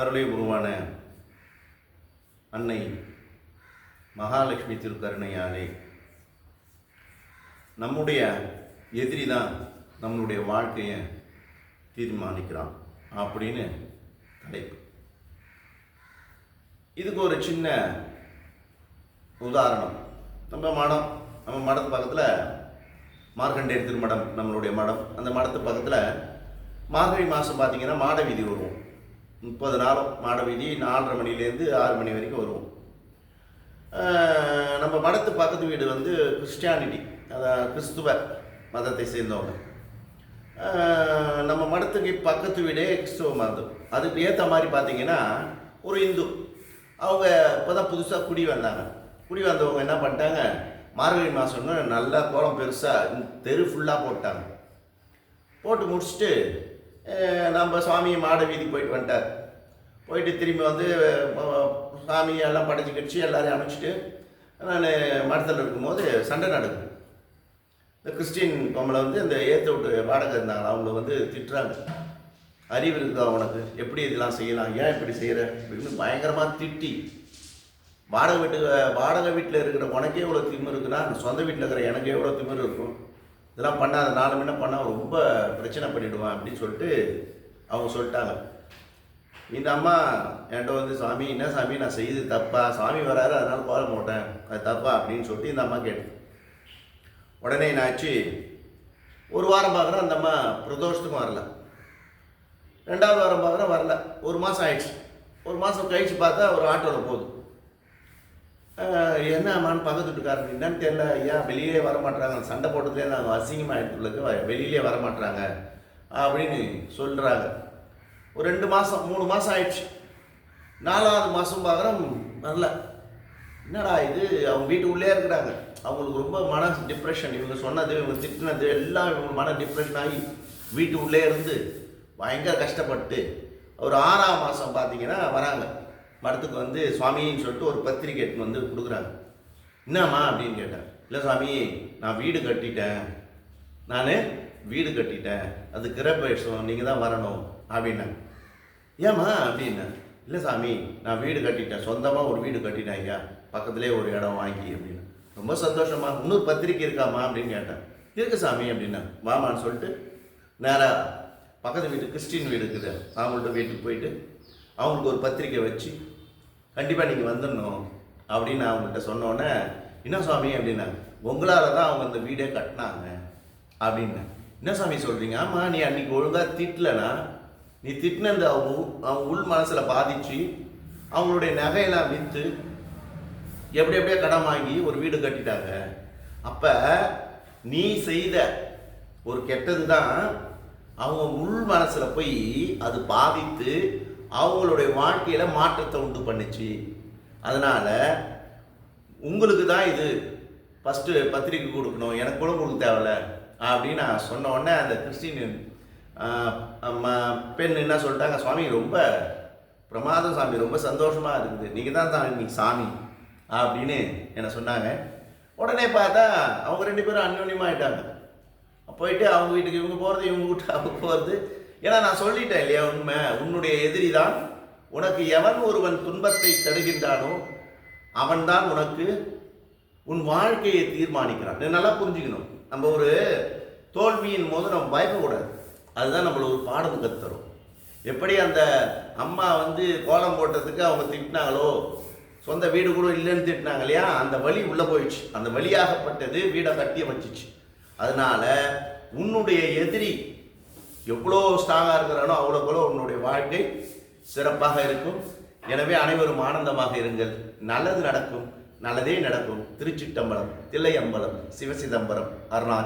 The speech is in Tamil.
அருளை உருவான அன்னை மகாலட்சுமி திருக்கருணையாலே நம்முடைய எதிரி தான் நம்மளுடைய வாழ்க்கையை தீர்மானிக்கிறான் அப்படின்னு தலைப்பு. இதுக்கு ஒரு சின்ன உதாரணம். நம்ம மடத்து பக்கத்தில் மார்க்கண்டேயர் திருமடம் நம்மளுடைய மடம். அந்த மடத்து பக்கத்தில் மார்கழி மாதம் பார்த்திங்கன்னா மாட வீதி வருவோம். 30 நாளும் மாட வீதி 4:30 மணிலேருந்து 6 மணி வரைக்கும் வருவோம். நம்ம மடத்து பக்கத்து வீடு வந்து கிறிஸ்டியானிட்டி, அதாவது கிறிஸ்துவ மதத்தை சேர்ந்தவங்க. நம்ம மடத்துக்கு பக்கத்து வீடே கிறிஸ்துவ மதம். அதுக்கு ஏற்ற மாதிரி பார்த்திங்கன்னா ஒரு இந்து, அவங்க இப்போ தான் புதுசாக குடி வந்தவங்க என்ன பண்ணிட்டாங்க, மார்கழி மாதம்னு நல்லா கோலம் பெருசாக தெரு ஃபுல்லாக போட்டாங்க. போட்டு முடிச்சுட்டு நம்ம சுவாமியை மாட வீதி போயிட்டு திரும்பி வந்து சாமி எல்லாம் படைச்சி கடிச்சு எல்லாரையும் அனுப்பிச்சிட்டு நான் மடத்தில் இருக்கும்போது சண்டை நடக்குது. இந்த கிறிஸ்டின் பொம்பளை வந்து இந்த ஏற்ற விட்டு வாடகை இருந்தாங்க, அவங்கள வந்து திட்டுறாங்க. அறிவு இருக்குதா உனக்கு, எப்படி இதெல்லாம் செய்யலாம், ஏன் இப்படி செய்கிற அப்படின்னு பயங்கரமாக திட்டி, வாடகை வீட்டில் இருக்கிற உனக்கே எவ்வளோ திமிரு இருக்குன்னா சொந்த வீட்டில் இருக்கிற எனக்கு எவ்வளோ திமிரு இருக்கும், இதெல்லாம் பண்ணாத 4 மணி பண்ணால் ரொம்ப பிரச்சனை பண்ணிவிடுவான் அப்படின்னு சொல்லிட்டு அவங்க சொல்லிட்டாங்க. இந்த அம்மா என்கிட்ட வந்து, சாமி என்ன சாமி நான் செய்து தப்பா, சாமி வராரு அதனால கோலம் போட்டேன், அது தப்பா அப்படின்னு சொல்லிட்டு இந்த அம்மா கேட்டேன். உடனே என்னாச்சு, ஒரு வாரம் பார்க்குறேன் அந்த அம்மா பிரதோஷத்துக்கும் வரல. 2வது வாரம் பார்க்குறேன் வரல. 1 மாதம் ஆயிடுச்சு. 1 மாதம் கழித்து பார்த்தா ஒரு ஆட்டோவில் போகுது. என்ன அம்மான்னு பக்கத்து வீட்டுக்காரங்க என்னன்னு தெரியல, ஐயா வெளியிலே வரமாட்டுறாங்க, சண்டை போட்டதுலேயே நாங்கள் அசிங்கமாக எடுத்துள்ளது, வெளியிலே வரமாட்டுறாங்க அப்படின்னு சொல்கிறாங்க. ஒரு 2 மாதம் 3 மாதம் ஆயிடுச்சு. 4வது மாதம் பார்க்குறோம் வரல. என்னடா இது, அவங்க வீட்டுக்குள்ளே இருக்கிறாங்க. அவங்களுக்கு ரொம்ப மன டிப்ரெஷன், இவங்க சொன்னது இவங்க திட்டினது எல்லாம் இவங்க மன டிப்ரெஷன் ஆகி வீட்டுக்குள்ளே இருந்து பயங்கர கஷ்டப்பட்டு ஒரு 6ஆம் மாதம் பார்த்தீங்கன்னா வராங்க மடத்துக்கு வந்து, சுவாமின்னு சொல்லிட்டு ஒரு பத்திரிக்கை எடுத்துன்னு வந்து கொடுக்குறாங்க. என்னம்மா அப்படின்னு கேட்டேன். இல்லை சுவாமி நான் வீடு கட்டிட்டேன், அது கிரகப்பிரவேசம் நீங்கள் தான் வரணும் அப்படின்னாங்க. ஏம்மா அப்படின்னா, இல்லை சாமி நான் வீடு கட்டிட்டேன், சொந்தமாக ஒரு வீடு கட்டிட்டேன் ஐயா, பக்கத்துலேயே ஒரு இடம் வாங்கி அப்படின்னு. ரொம்ப சந்தோஷமா, இன்னொரு பத்திரிக்கை இருக்காம்மா அப்படின்னு கேட்டேன். இருக்கு சாமி அப்படின்னா. வாமான்னு சொல்லிட்டு நேராக பக்கத்து வீட்டு கிறிஸ்டின் வீடு இருக்குது, அவங்கள்ட்ட வீட்டுக்கு போயிட்டு அவங்களுக்கு ஒரு பத்திரிக்கை வச்சு கண்டிப்பாக நீங்கள் வந்துடணும் அப்படின்னு அவங்கள்ட்ட சொன்னோன்னே, என்ன சுவாமி அப்படின்னா, உங்களால் தான் அவங்க அந்த வீடே கட்டினாங்க அப்படின்னு. என்ன சாமி சொல்கிறீங்க? ஆமாம், நீ அன்றைக்கி ஒழுங்காக திட்டலைன்னா, நீ திட்டினது அவங்க உள் மனசில் பாதித்து அவங்களுடைய நகையெல்லாம் விற்று எப்படியே கடன் வாங்கி ஒரு வீடு கட்டிட்டாங்க. அப்போ நீ செய்த ஒரு கெட்டது தான் அவங்க உள் மனசில் போய் அது பாதித்து அவங்களுடைய வாழ்க்கையில் மாற்றத்தை உண்டு பண்ணிச்சு. அதனால் உங்களுக்கு தான் இது ஃபஸ்ட்டு பத்திரிக்கை கொடுக்கணும், எனக்கு கூட கொடுக்க தேவையில்ல அப்படின்னு நான் சொன்ன உடனே அந்த கிறிஸ்டின் பெண் என்ன சொல்லிட்டாங்க, சுவாமி ரொம்ப பிரமாதம் சாமி, ரொம்ப சந்தோஷமாக இருக்குது, நீங்கள் தான் சாமி சாமி அப்படின்னு என்ன சொன்னாங்க. உடனே பார்த்தா அவங்க 2 பேரும் அந்யோன்யமாக ஆகிட்டாங்க. போயிட்டு அவங்க வீட்டுக்கு இவங்க போகிறது, இவங்க வீட்டு அவங்க போகிறது. ஏன்னா நான் சொல்லிட்டேன் இல்லையா உண்மை, உன்னுடைய எதிரி தான், உனக்கு எவன் ஒருவன் துன்பத்தை தருகின்றானோ அவன்தான் உனக்கு உன் வாழ்க்கையை தீர்மானிக்கிறான். நல்லா புரிஞ்சுக்கணும். நம்ம ஒரு தோல்வியின் போது நம்ம பயப்படக்கூடாது. அதுதான் நம்மளை ஒரு பாடம் கற்றுத்தரும். எப்படி அந்த அம்மா வந்து கோலம் போட்டதுக்கு அவங்க திட்டினாங்களோ, சொந்த வீடு கூட இல்லைன்னு திட்டினாங்க இல்லையா, அந்த வலி உள்ளே போயிடுச்சு. அந்த வலியாகப்பட்டது வீடை கட்டிய வச்சிச்சு. அதனால உன்னுடைய எதிரி எவ்வளோ ஸ்ட்ராங்காக இருக்கிறானோ அவ்வளோ உன்னுடைய வாழ்க்கை சிறப்பாக இருக்கும். எனவே அனைவரும் ஆனந்தமாக இருங்கள். நல்லது நடக்கும், நல்லதே நடக்கும். திருச்சிட்டம்பலம், தில்லையம்பலம், சிவசிதம்பரம், அருணாச்சலம்.